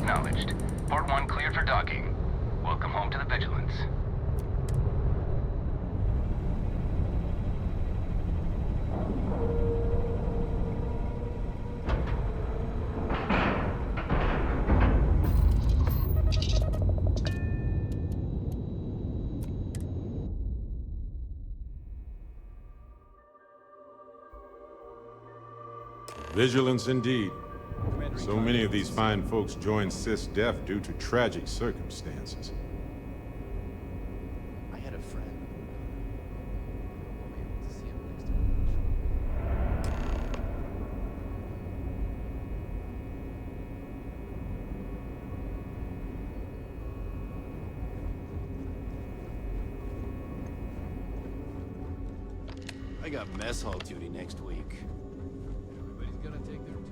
acknowledged. Port 1 cleared for docking. Welcome home to the Vigilance. Vigilance indeed. So many of these fine folks joined SysDef due to tragic circumstances. I had a friend. I'll be able to see him next time. I got mess hall duty next week. Everybody's gonna take their turn.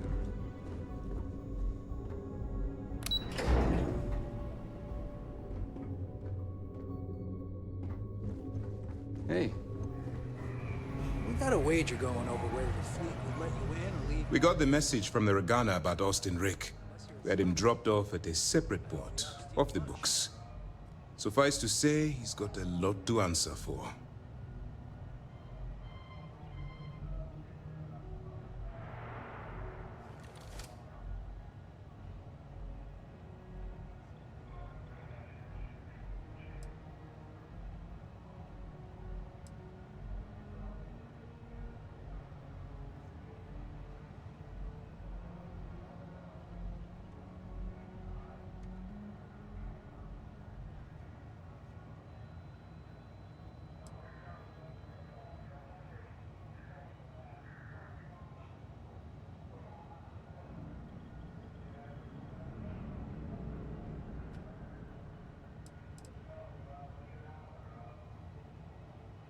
Hey. We got a wager going over whether the fleet would let you in or leave. We got the message from the Regana about Austin Rick. We had him dropped off at a separate port, off the books. Suffice to say, he's got a lot to answer for.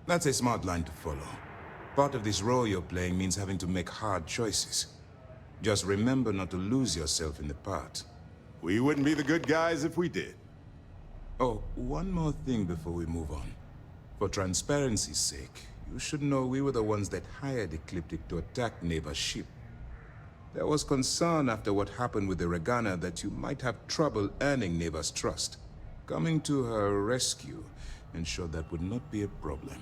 That's a smart line to follow. Part of this role you're playing means having to make hard choices. Just remember not to lose yourself in the part. We wouldn't be the good guys if we did. Oh, one more thing before we move on. For transparency's sake, you should know we were the ones that hired Ecliptic to attack Neva's ship. There was concern after what happened with the Regana that you might have trouble earning Neva's trust. Coming to her rescue ensured that would not be a problem.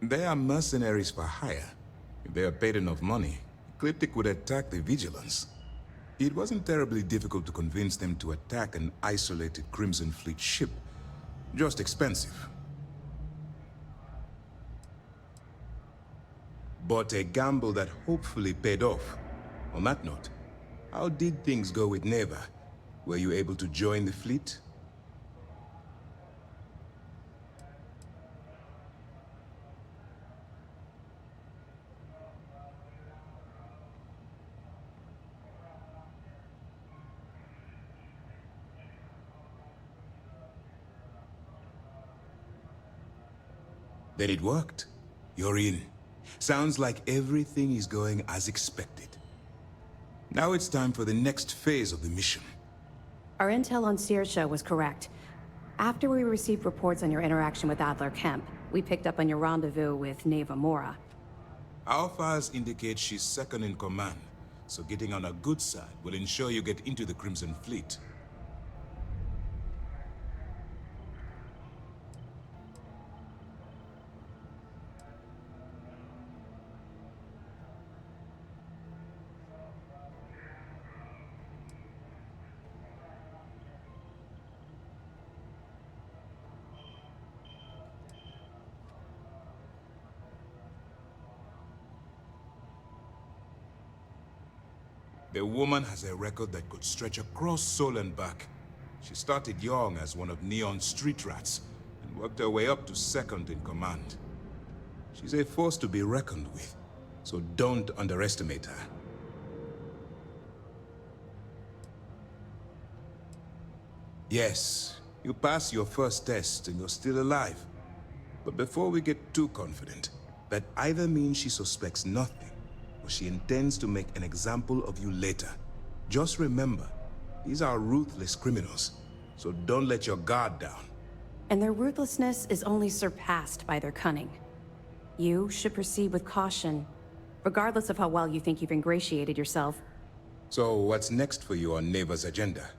They are mercenaries for hire. If they are paid enough money, Ecliptic would attack the Vigilance. It wasn't terribly difficult to convince them to attack an isolated Crimson Fleet ship. Just expensive. But a gamble that hopefully paid off. On that note, how did things go with Neva? Were you able to join the fleet? Then it worked. You're in. Sounds like everything is going as expected. Now it's time for the next phase of the mission. Our intel on Saoirse was correct. After we received reports on your interaction with Adler Kemp, we picked up on your rendezvous with Neva Mora. Our files indicate she's second in command, so getting on her good side will ensure you get into the Crimson Fleet. The woman has a record that could stretch across Sol and back. She started young as one of Neon's street rats, and worked her way up to second in command. She's a force to be reckoned with, so don't underestimate her. Yes, you pass your first test and you're still alive. But before we get too confident, that either means she suspects nothing, or she intends to make an example of you later. Just remember, these are ruthless criminals, so don't let your guard down. And their ruthlessness is only surpassed by their cunning. You should proceed with caution, regardless of how well you think you've ingratiated yourself. So what's next for you on Neva's agenda?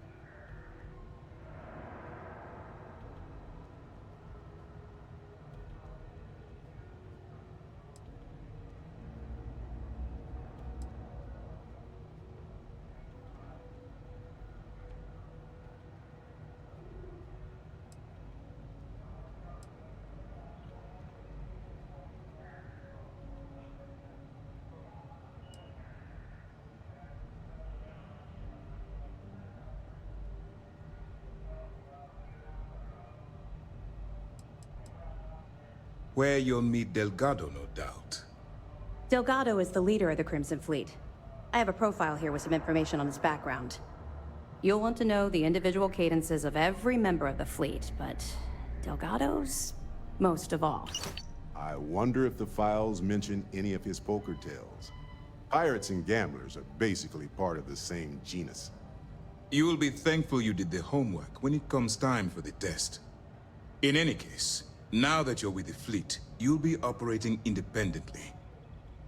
Where you'll meet Delgado, no doubt. Delgado is the leader of the Crimson Fleet. I have a profile here with some information on his background. You'll want to know the individual cadences of every member of the fleet, but Delgado's most of all. I wonder if the files mention any of his poker tales. Pirates and gamblers are basically part of the same genus. You will be thankful you did the homework when it comes time for the test. In any case, now that you're with the fleet, you'll be operating independently.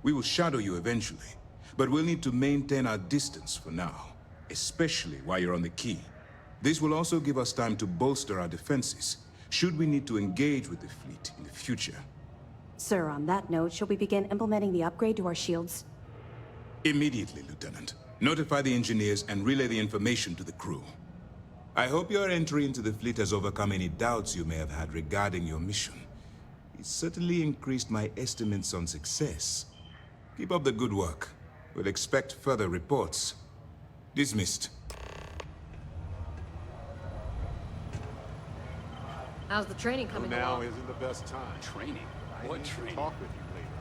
We will shadow you eventually, but we'll need to maintain our distance for now, especially while you're on the quay. This will also give us time to bolster our defenses, should we need to engage with the fleet in the future. Sir, on that note, shall we begin implementing the upgrade to our shields? Immediately, Lieutenant. Notify the engineers and relay the information to the crew. I hope your entry into the fleet has overcome any doubts you may have had regarding your mission. It certainly increased my estimates on success. Keep up the good work. We'll expect further reports. Dismissed. How's the training coming Now along? isn't the best time. Training? I What need to training? talk with you later.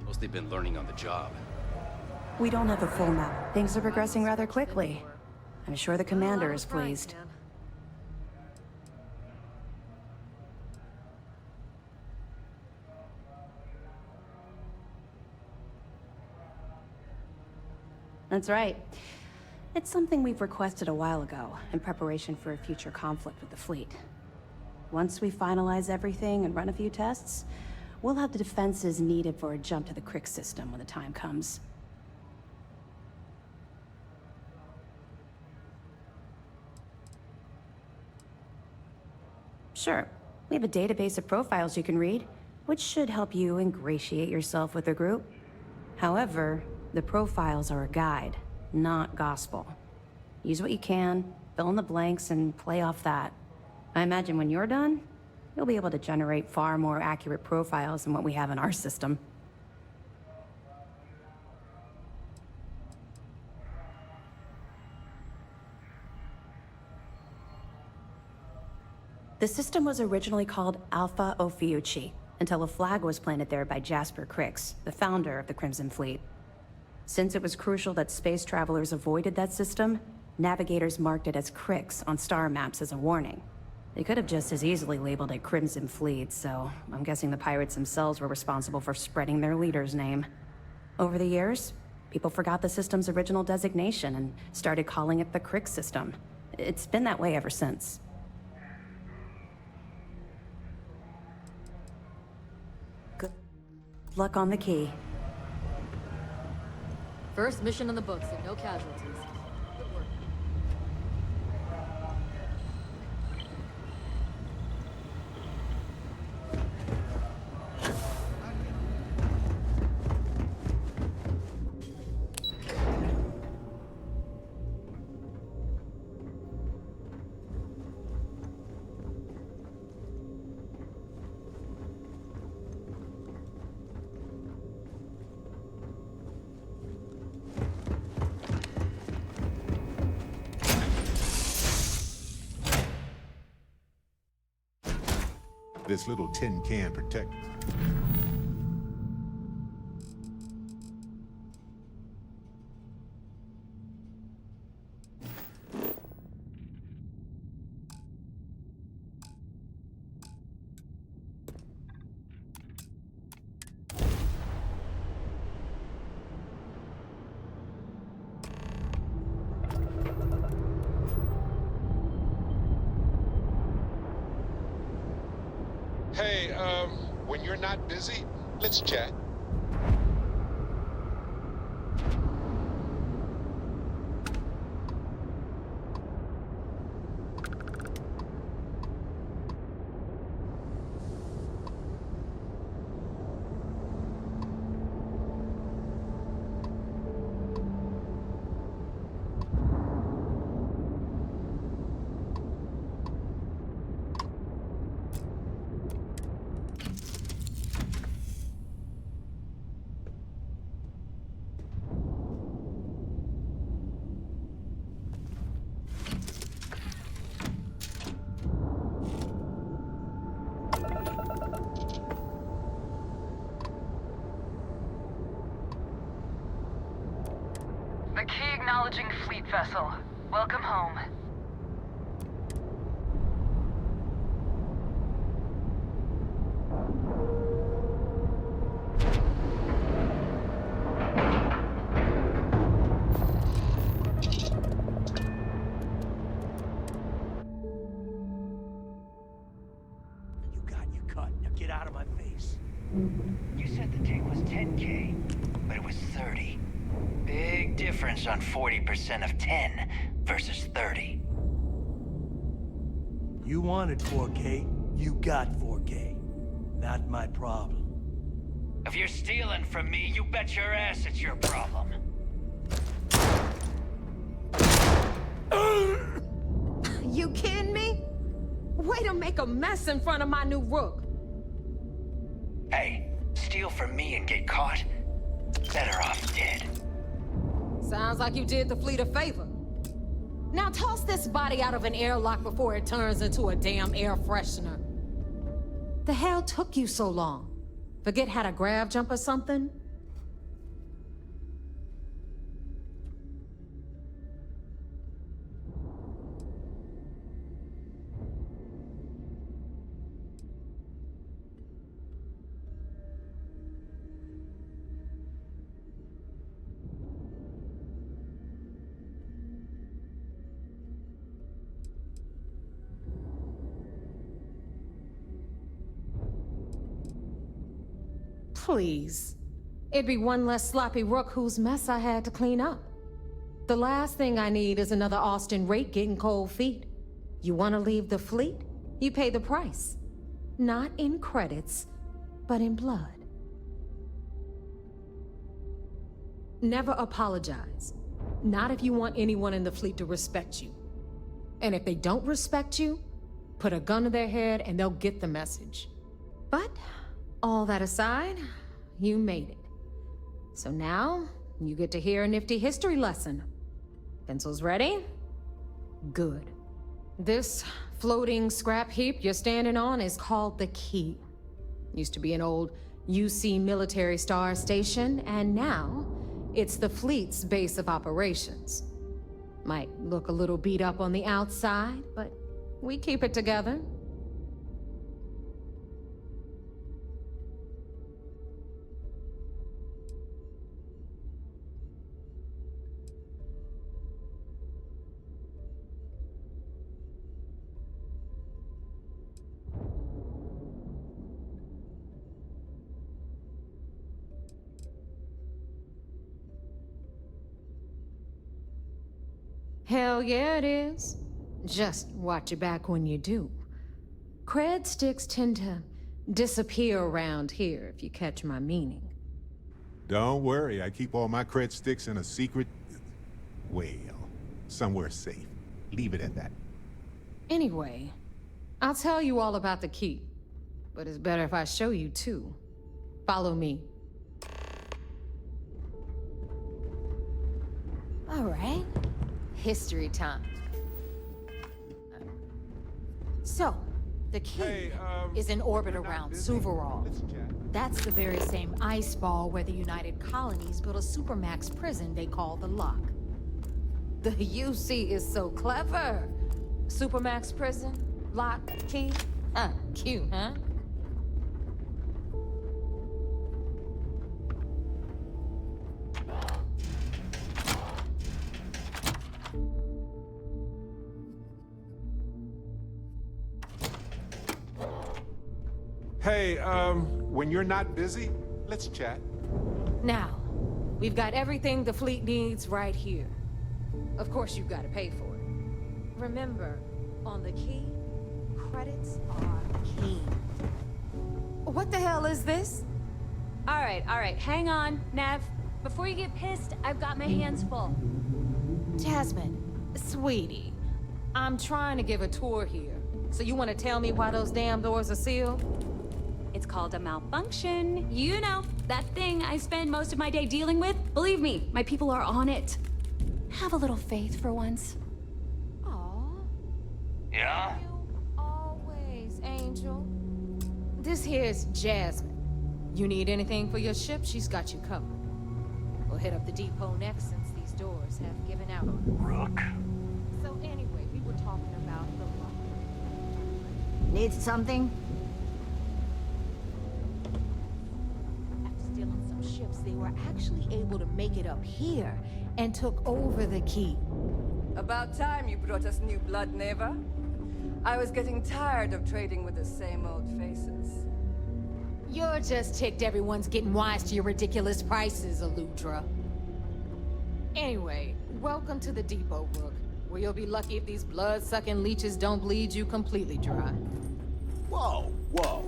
Mostly been learning on the job. We don't have a full map. Things are progressing rather quickly. I'm sure the commander is pleased. That's right. It's something we've requested a while ago, in preparation for a future conflict with the fleet. Once we finalize everything and run a few tests, we'll have the defenses needed for a jump to the Crick system when the time comes. Sure. We have a database of profiles you can read, which should help you ingratiate yourself with the group. However, the profiles are a guide, not gospel. Use what you can, fill in the blanks, and play off that. I imagine when you're done, you'll be able to generate far more accurate profiles than what we have in our system. The system was originally called Alpha Ophiuchi, until a flag was planted there by Jasper Crix, the founder of the Crimson Fleet. Since it was crucial that space travelers avoided that system, navigators marked it as Crix on star maps as a warning. They could have just as easily labeled it Crimson Fleet, so I'm guessing the pirates themselves were responsible for spreading their leader's name. Over the years, people forgot the system's original designation and started calling it the Crix system. It's been that way ever since. Good luck on the key. First mission in the books and no casualties. Good work. this little tin can protect. Hey, when you're not busy, let's chat. The key acknowledging fleet vessel. Welcome home. You got your cut. Now get out of my face. You said the take was 10K, but it was 30. Big difference on 40% of 10 versus 30. You wanted 4K, you got 4K. Not my problem. If you're stealing from me, you bet your ass it's your problem. You kidding me? Way to make a mess in front of my new rook. Hey, steal from me and get caught? Better off dead. Sounds like you did the fleet a favor. Now toss this body out of an airlock before it turns into a damn air freshener. The hell took you so long? Forget how to grav jump or something? Please. It'd be one less sloppy rook whose mess I had to clean up. The last thing I need is another Austin rake getting cold feet. You want to leave the fleet? You pay the price. Not in credits, but in blood. Never apologize. Not if you want anyone in the fleet to respect you. And if they don't respect you, put a gun to their head and they'll get the message. But all that aside, you made it. So now, you get to hear a nifty history lesson. Pencils ready? Good. This floating scrap heap you're standing on is called the Key. Used to be an old UC military star station, and now it's the fleet's base of operations. Might look a little beat up on the outside, but we keep it together. Hell yeah, it is. Just watch your back when you do. Cred sticks tend to disappear around here, if you catch my meaning. Don't worry, I keep all my cred sticks in a secret... well, somewhere safe. Leave it at that. Anyway, I'll tell you all about the Key. But it's better if I show you too. Follow me. All right. History time. So, The key is in orbit around Suvarol. That's the very same ice ball where the United Colonies built a supermax prison they call the Lock. The UC is so clever. Supermax prison, lock, key. Cute, huh? Hey, when you're not busy, let's chat. Now, we've got everything the fleet needs right here. Of course, you've got to pay for it. Remember, on the key, credits are king. What the hell is this? All right, hang on, Nev. Before you get pissed, I've got my hands full. Jasmine, sweetie, I'm trying to give a tour here. So you want to tell me why those damn doors are sealed? It's called a malfunction. You know, that thing I spend most of my day dealing with. Believe me, my people are on it. Have a little faith for once. Aw. Yeah? You always, Angel. This here's Jasmine. You need anything for your ship, she's got you covered. We'll hit up the depot next since these doors have given out on us. Rook. So anyway, we were talking about the lock. Need something? After stealing some ships, they were actually able to make it up here and took over the key. About time you brought us new blood, Neva. I was getting tired of trading with the same old faces. You're just ticked everyone's getting wise to your ridiculous prices, Aludra. Anyway, welcome to the depot, Rook, where you'll be lucky if these blood-sucking leeches don't bleed you completely dry. Whoa, whoa.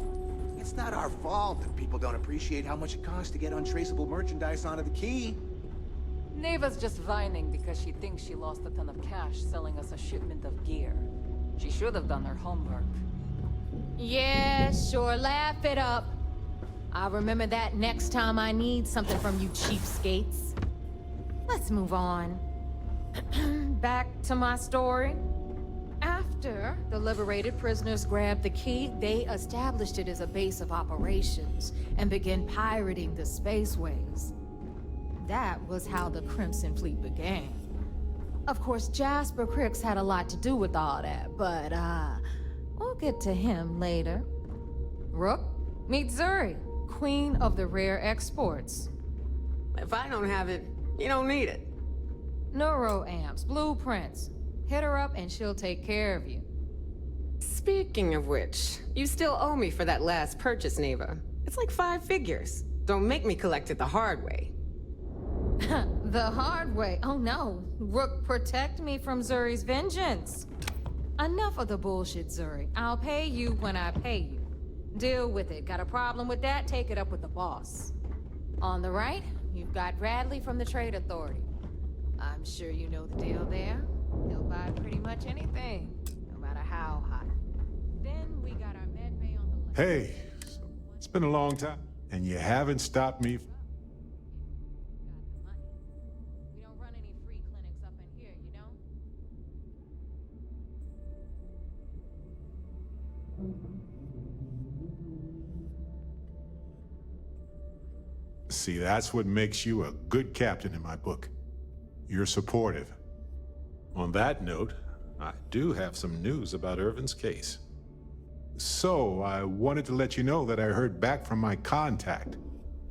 It's not our fault that people don't appreciate how much it costs to get untraceable merchandise onto the key. Neva's just whining because she thinks she lost a ton of cash selling us a shipment of gear. She should have done her homework. Yeah, sure, laugh it up. I'll remember that next time I need something from you cheapskates. Let's move on. Back to my story. After the liberated prisoners grabbed the key, they established it as a base of operations and began pirating the spaceways. That was how the Crimson Fleet began. Of course, Jasper Cricks had a lot to do with all that, but, we'll get to him later. Rook, meet Zuri, Queen of the Rare Exports. If I don't have it, you don't need it. Neuroamps, blueprints. Hit her up and she'll take care of you. Speaking of which, you still owe me for that last purchase, Neva. It's like 5 figures. Don't make me collect it the hard way. The hard way? Oh no. Rook, protect me from Zuri's vengeance. Enough of the bullshit, Zuri. I'll pay you when I pay you. Deal with it. Got a problem with that? Take it up with the boss. On the right, you've got Bradley from the Trade Authority. I'm sure you know the deal there. He'll buy pretty much anything, no matter how hot. Then we got our med bay on the left. Hey, it's been a long time, and you haven't stopped me. We don't run any free clinics up in here, you know? See, that's what makes you a good captain in my book. You're supportive. On that note, I do have some news about Irvin's case. So, I wanted to let you know that I heard back from my contact,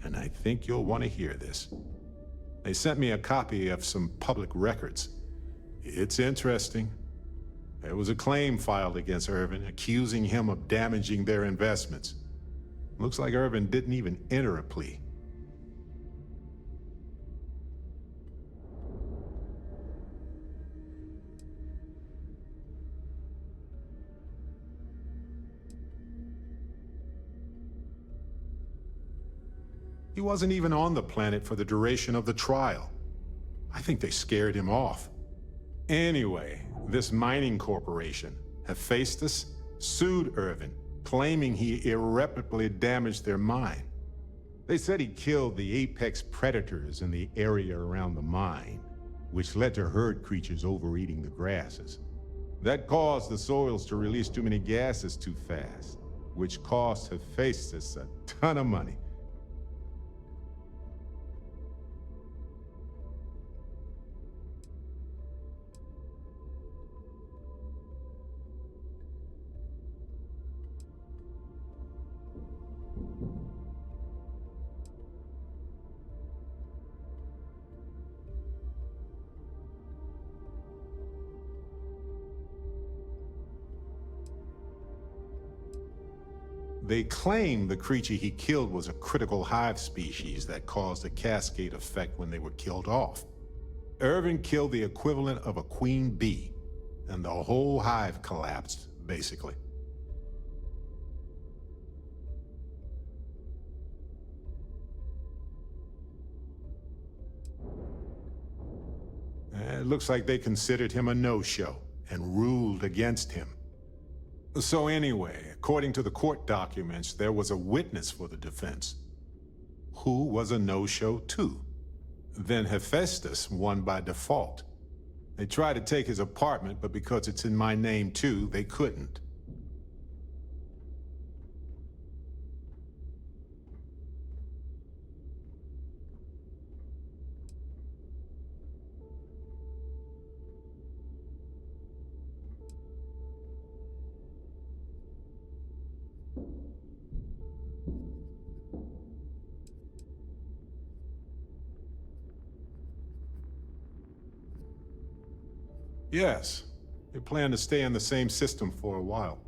and I think you'll want to hear this. They sent me a copy of some public records. It's interesting. There was a claim filed against Irvin, accusing him of damaging their investments. Looks like Irvin didn't even enter a plea. He wasn't even on the planet for the duration of the trial. I think they scared him off. Anyway, this mining corporation, Hephaestus, sued Irvin, claiming he irreparably damaged their mine. They said he killed the apex predators in the area around the mine, which led to herd creatures overeating the grasses. That caused the soils to release too many gases too fast, which cost Hephaestus a ton of money. They claim the creature he killed was a critical hive species that caused a cascade effect when they were killed off. Irvin killed the equivalent of a queen bee, and the whole hive collapsed, basically. It looks like they considered him a no-show and ruled against him. So anyway, according to the court documents, there was a witness for the defense, who was a no-show too. Then Hephaestus won by default. They tried to take his apartment, but because it's in my name too, they couldn't. Yes, they plan to stay in the same system for a while.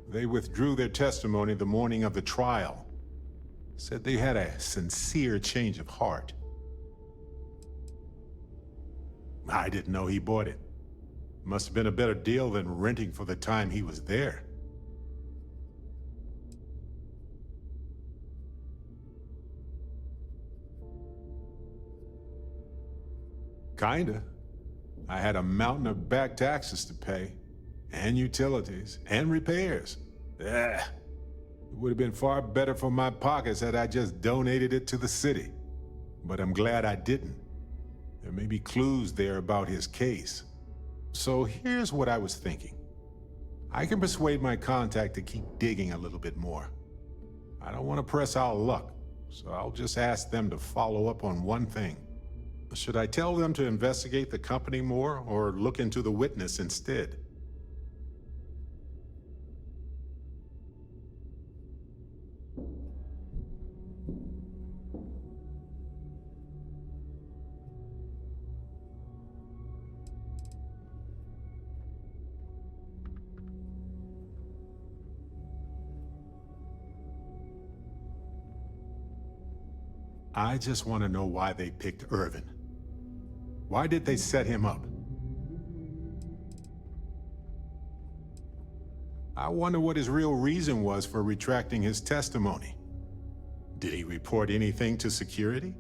They withdrew their testimony the morning of the trial. Said they had a sincere change of heart. I didn't know he bought it. Must have been a better deal than renting for the time he was there. Kinda. I had a mountain of back taxes to pay, and utilities, and repairs. It would have been far better for my pockets had I just donated it to the city. But I'm glad I didn't. There may be clues there about his case. So here's what I was thinking. I can persuade my contact to keep digging a little bit more. I don't want to press our luck, so I'll just ask them to follow up on one thing. Should I tell them to investigate the company more, or look into the witness instead? I just want to know why they picked Irvin. Why did they set him up? I wonder what his real reason was for retracting his testimony. Did he report anything to security?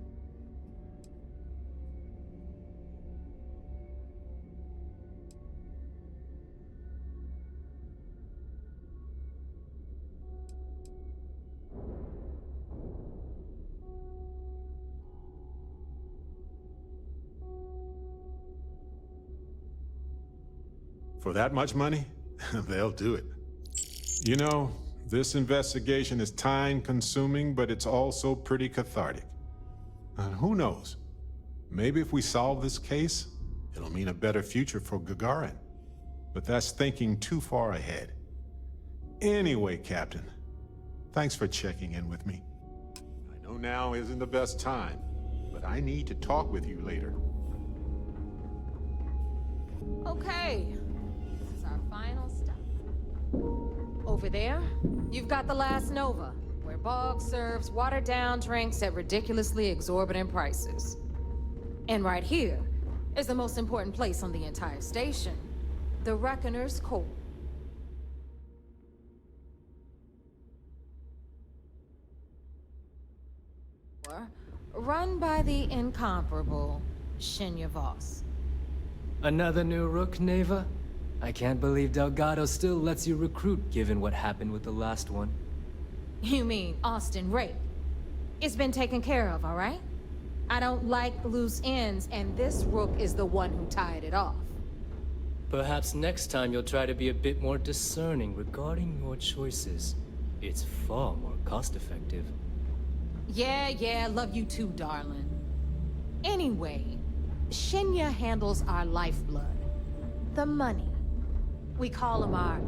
For that much money? They'll do it. You know, this investigation is time-consuming, but it's also pretty cathartic. And who knows? Maybe if we solve this case, it'll mean a better future for Gagarin. But that's thinking too far ahead. Anyway, Captain, thanks for checking in with me. I know now isn't the best time, but I need to talk with you later. Okay. Final stop. Over there, you've got the last Nova, where Bog serves watered-down drinks at ridiculously exorbitant prices. And right here is the most important place on the entire station, the Reckoner's Core. Run by the incomparable Shinya Voss. Another new rook, Neva? I can't believe Delgado still lets you recruit, given what happened with the last one. You mean Austin Ray? It's been taken care of, all right? I don't like loose ends, and this rook is the one who tied it off. Perhaps next time you'll try to be a bit more discerning regarding your choices. It's far more cost-effective. Yeah, love you too, darling. Anyway, Shinya handles our lifeblood. The money. We call him our...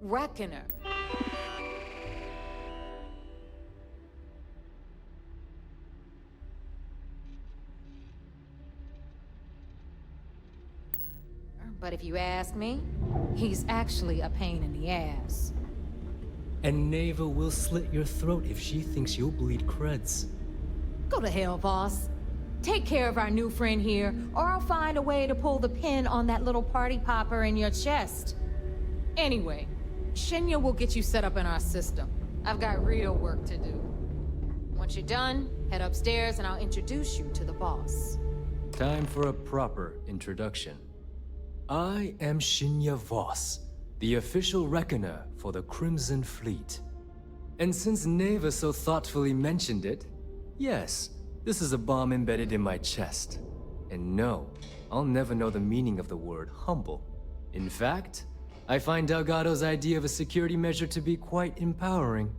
Reckoner. But if you ask me, he's actually a pain in the ass. And Neva will slit your throat if she thinks you'll bleed creds. Go to hell, boss. Take care of our new friend here, or I'll find a way to pull the pin on that little party popper in your chest. Anyway, Shinya will get you set up in our system. I've got real work to do. Once you're done, head upstairs and I'll introduce you to the boss. Time for a proper introduction. I am Shinya Voss, the official reckoner for the Crimson Fleet. And since Neva so thoughtfully mentioned it, yes, this is a bomb embedded in my chest. And no, I'll never know the meaning of the word humble. In fact, I find Delgado's idea of a security measure to be quite empowering.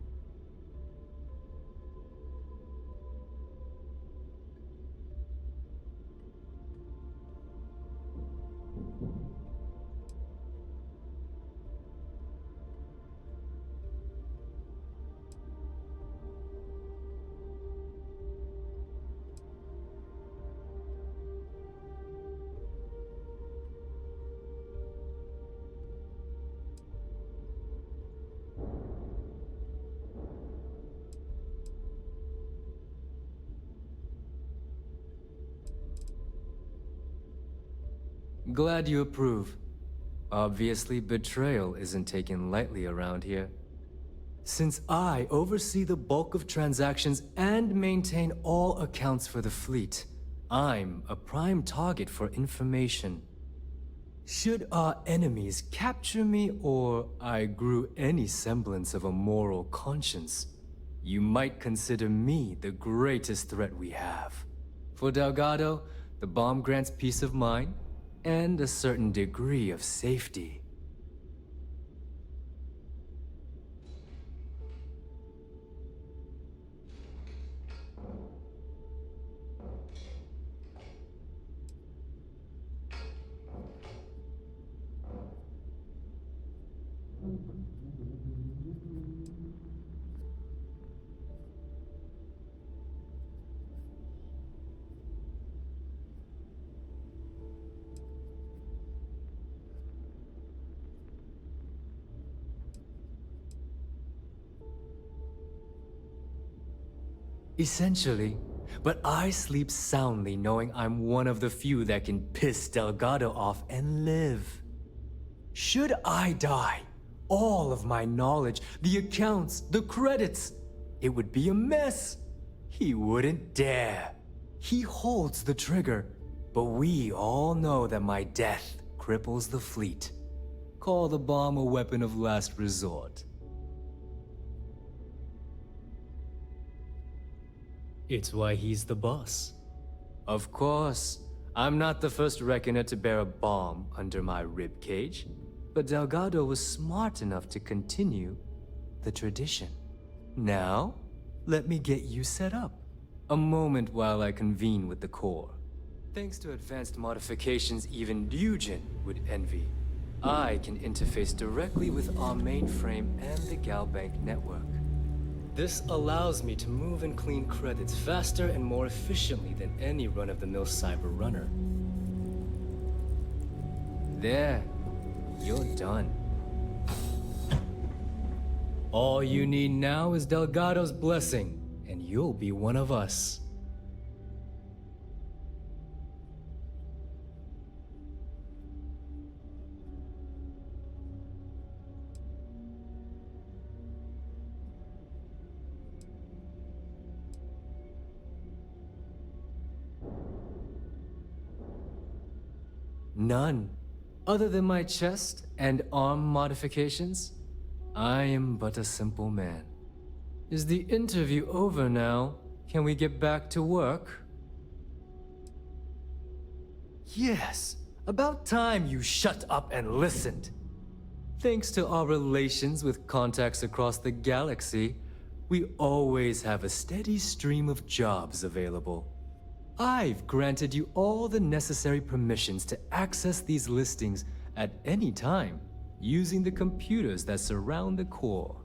Glad you approve. Obviously, betrayal isn't taken lightly around here. Since I oversee the bulk of transactions and maintain all accounts for the fleet, I'm a prime target for information. Should our enemies capture me or I grew any semblance of a moral conscience, you might consider me the greatest threat we have. For Delgado, the bomb grants peace of mind and a certain degree of safety. Essentially, but I sleep soundly knowing I'm one of the few that can piss Delgado off and live. Should I die, all of my knowledge, the accounts, the credits, it would be a mess. He wouldn't dare. He holds the trigger, but we all know that my death cripples the fleet. Call the bomb a weapon of last resort. It's why he's the boss. Of course, I'm not the first reckoner to bear a bomb under my ribcage, but Delgado was smart enough to continue the tradition. Now, let me get you set up. A moment while I convene with the core. Thanks to advanced modifications even Eugen would envy, I can interface directly with our mainframe and the Galbank network. This allows me to move and clean credits faster and more efficiently than any run-of-the-mill cyber runner. There, you're done. All you need now is Delgado's blessing, and you'll be one of us. None. Other than my chest and arm modifications, I am but a simple man. Is the interview over now? Can we get back to work? Yes, about time you shut up and listened. Thanks to our relations with contacts across the galaxy, we always have a steady stream of jobs available. I've granted you all the necessary permissions to access these listings at any time, using the computers that surround the core.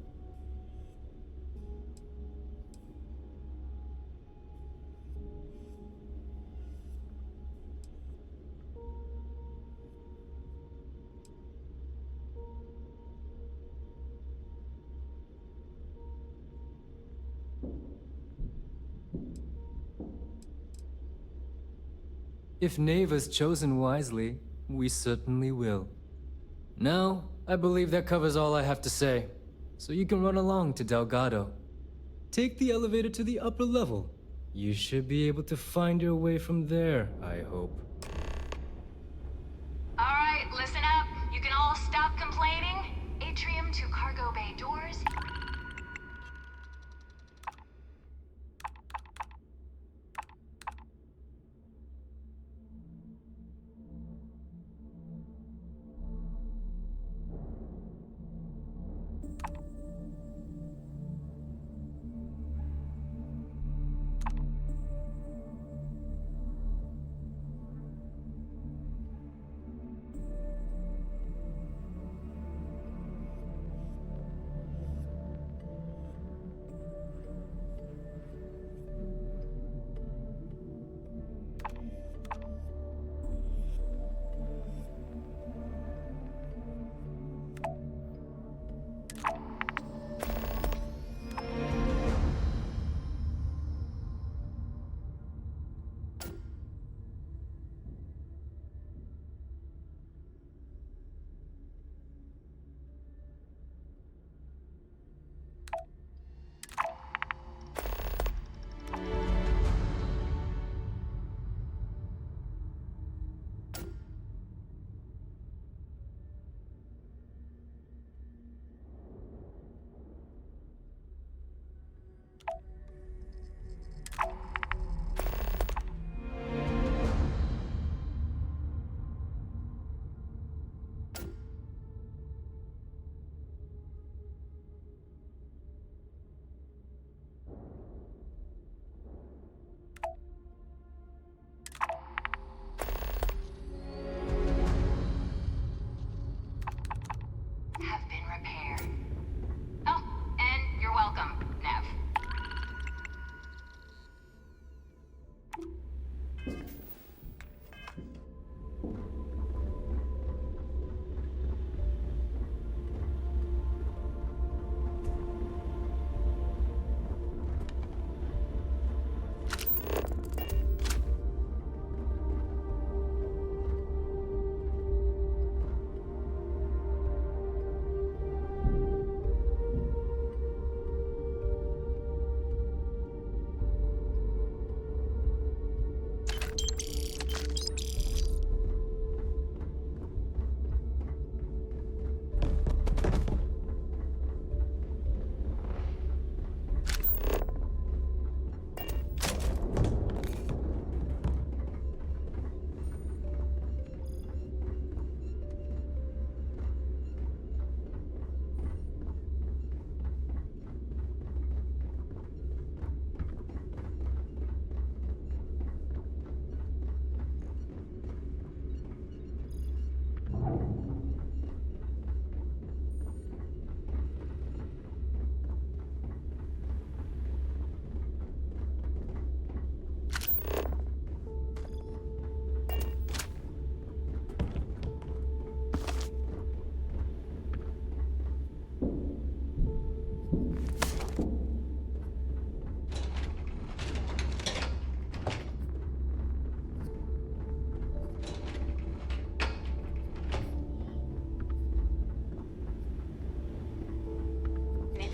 If Neva's chosen wisely, we certainly will. Now, I believe that covers all I have to say, so you can run along to Delgado. Take the elevator to the upper level. You should be able to find your way from there, I hope. Alright, listen up. You can all stop complaining. Atrium to cargo bay doors.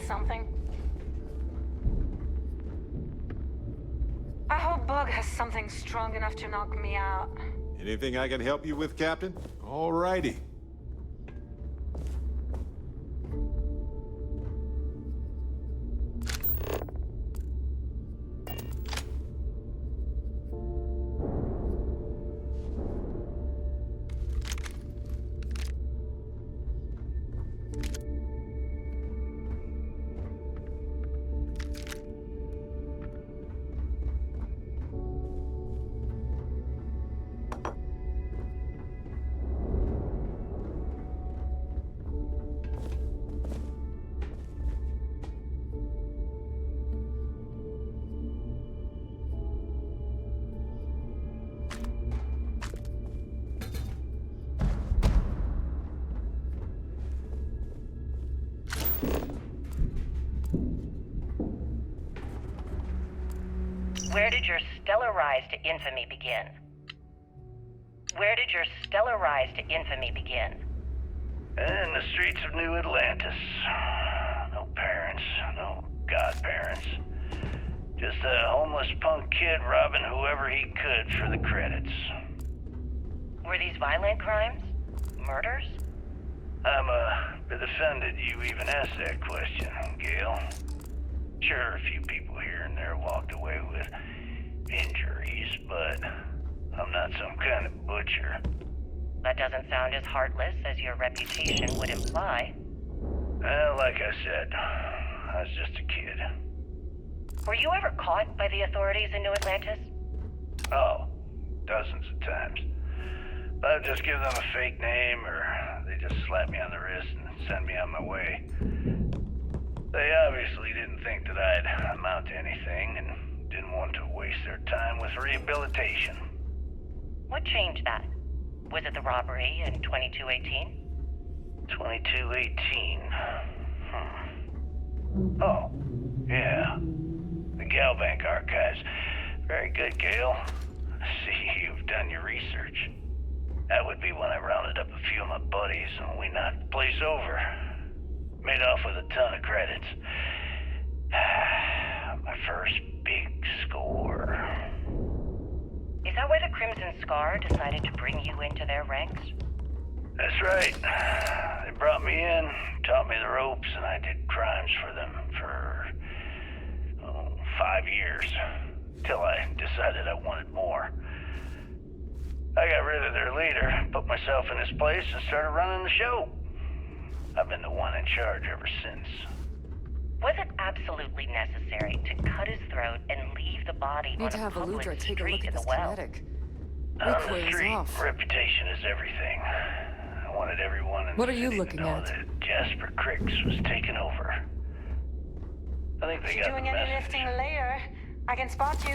Something? I hope Bug has something strong enough to knock me out. Anything I can help you with, Captain? All righty. Where did your stellar rise to infamy begin? Where did your stellar rise to infamy begin? In the streets of New Atlantis. No parents, no godparents. Just a homeless punk kid robbing whoever he could for the credits. Were these violent crimes? Murders? I'm a bit offended you even asked that question, Gale. Sure, a few people here and there walked away with injuries, but I'm not some kind of butcher. That doesn't sound as heartless as your reputation would imply. Well, like I said, I was just a kid. Were you ever caught by the authorities in New Atlantis? Oh, dozens of times. But I'd just give them a fake name, or they just slap me on the wrist and send me on my way. They obviously didn't think that I'd amount to anything and didn't want to waste their time with rehabilitation. What changed that? Was it the robbery in 2218? 2218? Oh, yeah. The Galbank archives. Very good, Gale. See, you've done your research. That would be when I rounded up a few of my buddies and we knocked the place over. Made off with a ton of credits. My first big score. Is that why the Crimson Scar decided to bring you into their ranks? That's right. They brought me in, taught me the ropes, and I did crimes for them for 5 years. Till I decided I wanted more. I got rid of their leader, put myself in his place, and started running the show. I've been the one in charge ever since. Was it absolutely necessary to cut his throat and leave the body on a public street in the well? On the street, reputation is everything. I wanted everyone in the city to know that Jasper Cricks was taking over. I think they got the doing any message. lifting later, I can spot you.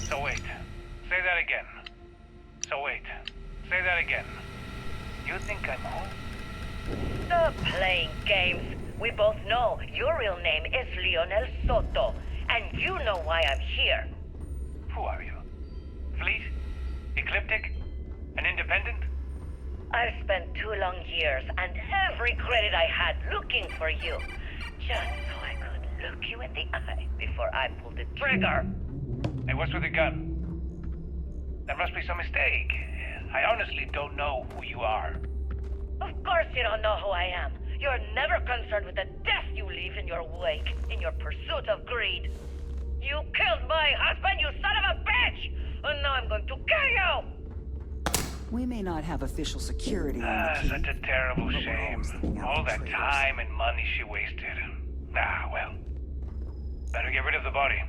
So wait. Say that again. So wait. Say that again. You think I'm home? Stop playing games. We both know your real name is Lionel Soto, and you know why I'm here. Who are you? Fleet? Ecliptic? An independent? I've spent 2 long years and every credit I had looking for you, just so I could look you in the eye before I pull the trigger. Hey, what's with the gun? There must be some mistake. I honestly don't know who you are. Of course you don't know who I am. You're never concerned with the death you leave in your wake, in your pursuit of greed. You killed my husband, you son of a bitch! And now I'm going to kill you! We may not have official security on the key, Such a terrible but we're shame. always looking out All for that traitors. time and money she wasted. Ah, well. Better get rid of the body.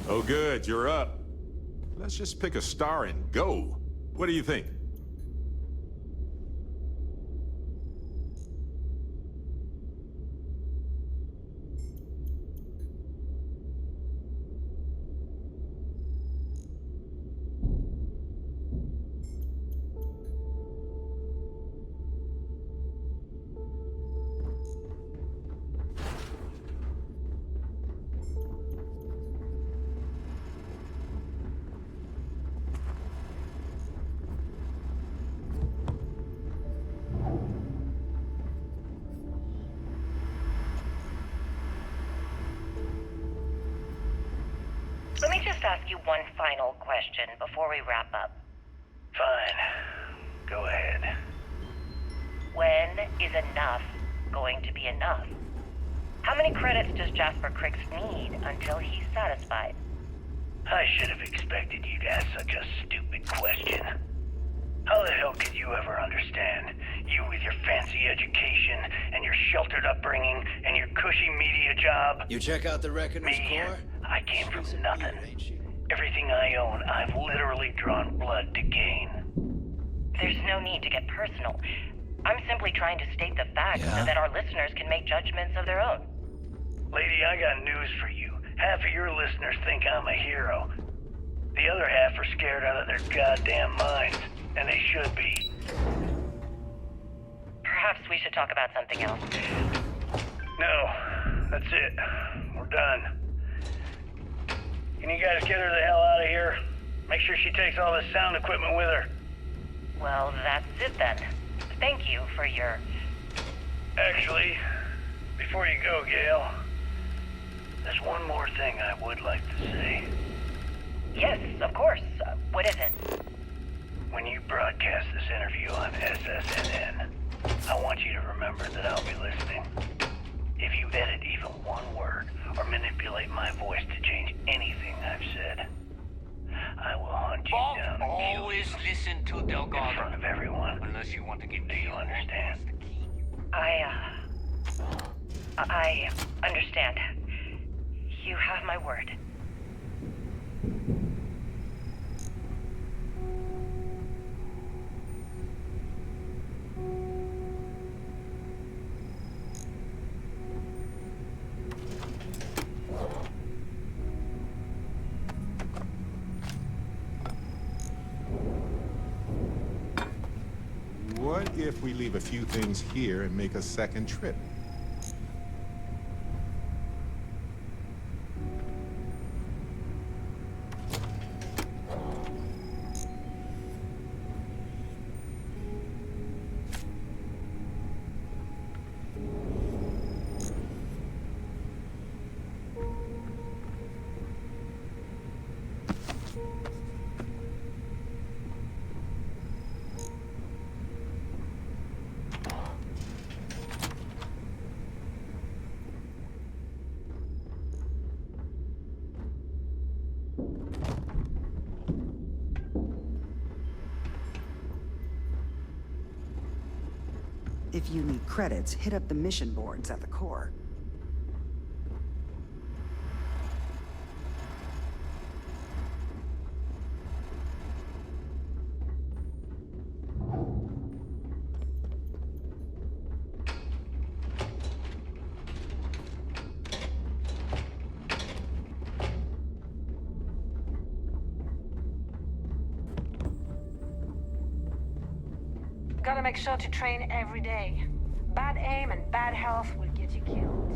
Oh, good, you're up. Let's just pick a star and go. What do you think? Let me just ask you one final question before we wrap up. Fine. Go ahead. When is enough going to be enough? How many credits does Jasper Cricks need until he's satisfied? I should have expected you to ask such a stupid question. How the hell could you ever understand? You with your fancy education and your sheltered upbringing and your cushy media job. You check out the Reckoner's Me? core? I came from nothing. Everything I own, I've literally drawn blood to gain. There's no need to get personal. I'm simply trying to state the facts so that our listeners can make judgments of their own. Lady, I got news for you. Half of your listeners think I'm a hero. The other half are scared out of their goddamn minds, and they should be. Perhaps we should talk about something else. No, that's it. We're done. Can you guys get her the hell out of here? Make sure she takes all this sound equipment with her. Well, that's it then. Thank you for your... Actually, before you go, Gail, there's one more thing I would like to say. Yes, of course. What is it? When you broadcast this interview on SSNN, I want you to remember that I'll be listening. If you edit even one word or manipulate my voice to change anything I've said, I will hunt you down and kill Always you listen to in Delgado. front of everyone. Unless you want to get Do you understand? I understand. You have my word. What if we leave a few things here and make a second trip? If you need credits, hit up the mission boards at the core. Gotta make sure to train every day. Bad aim and bad health will get you killed.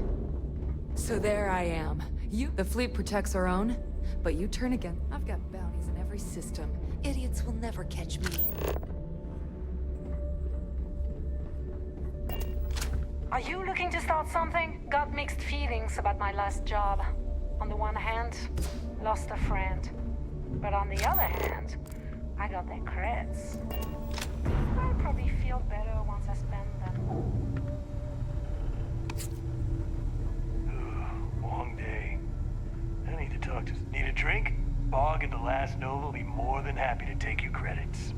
So there I am, The fleet protects our own, but you turn again. I've got bounties in every system. Idiots will never catch me. Are you looking to start something? Got mixed feelings about my last job. On the one hand, lost a friend. But on the other hand, I got their credits. I'll probably feel better once I spend them. Long day. I need to talk to... Need a drink? Bog and the Last Nova will be more than happy to take your credits.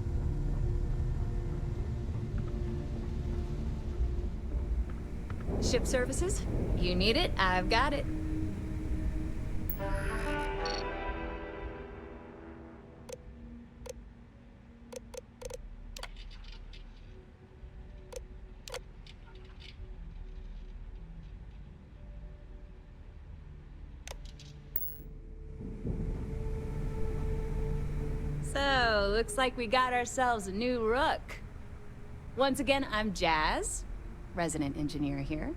Ship services? You need it, I've got it. So, looks like we got ourselves a new rook. Once again, I'm Jazz, resident engineer here.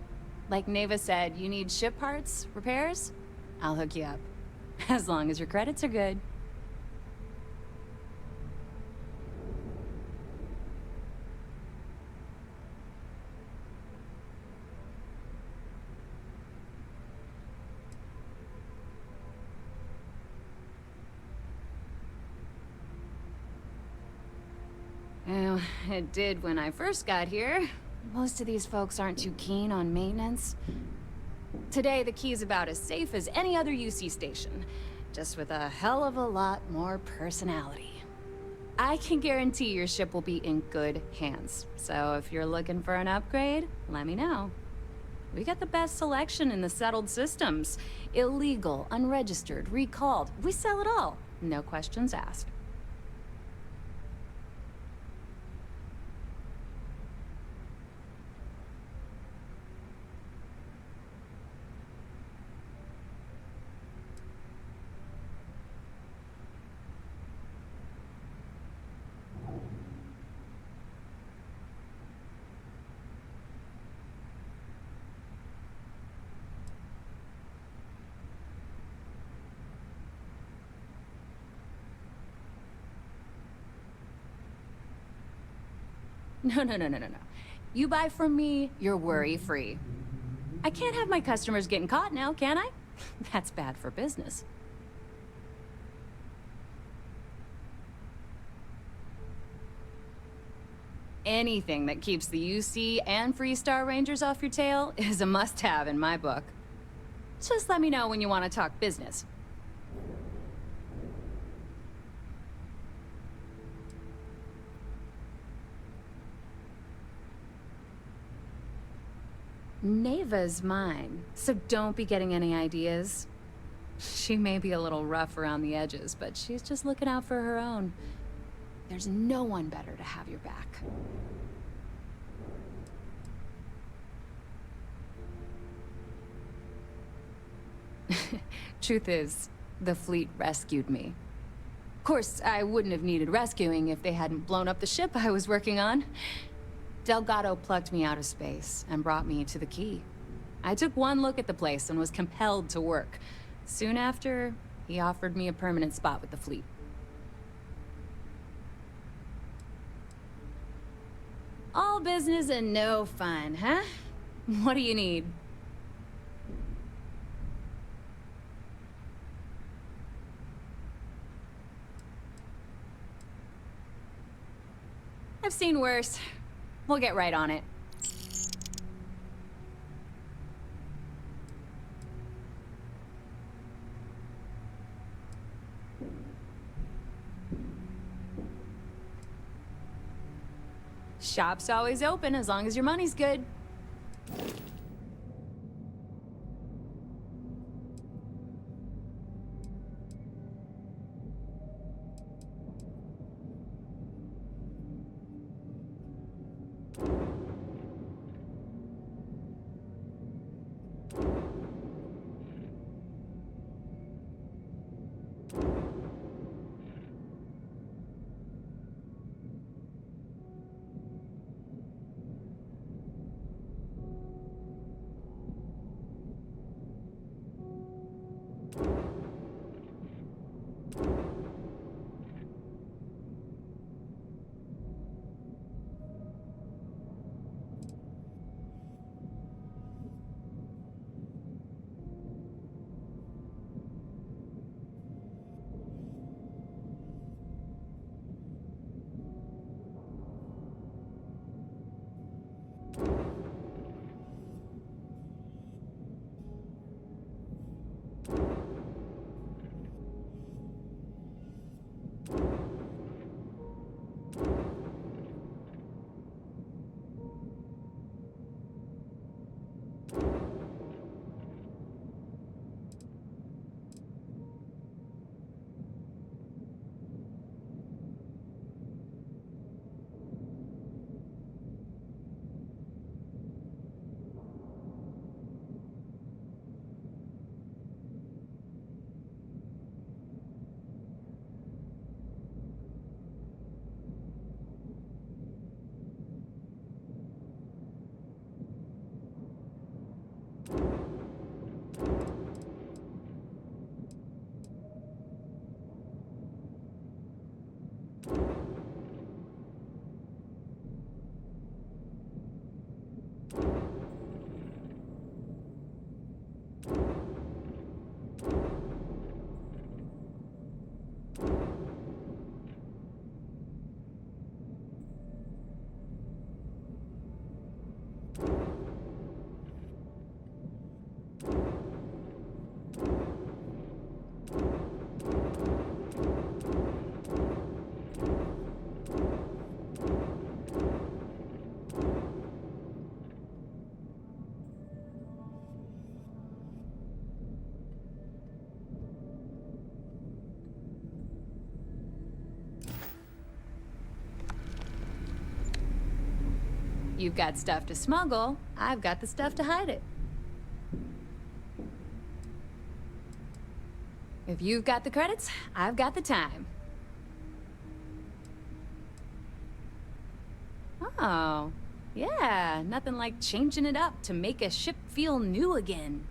Like Neva said, you need ship parts, repairs? I'll hook you up. As long as your credits are good. Well, it did when I first got here. Most of these folks aren't too keen on maintenance. Today, the key's about as safe as any other UC station, just with a hell of a lot more personality. I can guarantee your ship will be in good hands, so if you're looking for an upgrade, let me know. We got the best selection in the settled systems. Illegal, unregistered, recalled. We sell it all. No questions asked. No. You buy from me, you're worry-free. I can't have my customers getting caught now, can I? That's bad for business. Anything that keeps the UC and Freestar Rangers off your tail is a must-have in my book. Just let me know when you want to talk business. Neva's mine, so don't be getting any ideas. She may be a little rough around the edges, but she's just looking out for her own. There's no one better to have your back. Truth is, the fleet rescued me. Of course, I wouldn't have needed rescuing if they hadn't blown up the ship I was working on. Delgado plucked me out of space and brought me to the key. I took one look at the place and was compelled to work. Soon after, he offered me a permanent spot with the fleet. All business and no fun, huh? What do you need? I've seen worse. We'll get right on it. Shop's always open as long as your money's good. You've got stuff to smuggle, I've got the stuff to hide it. If you've got the credits, I've got the time. Oh, yeah, nothing like changing it up to make a ship feel new again.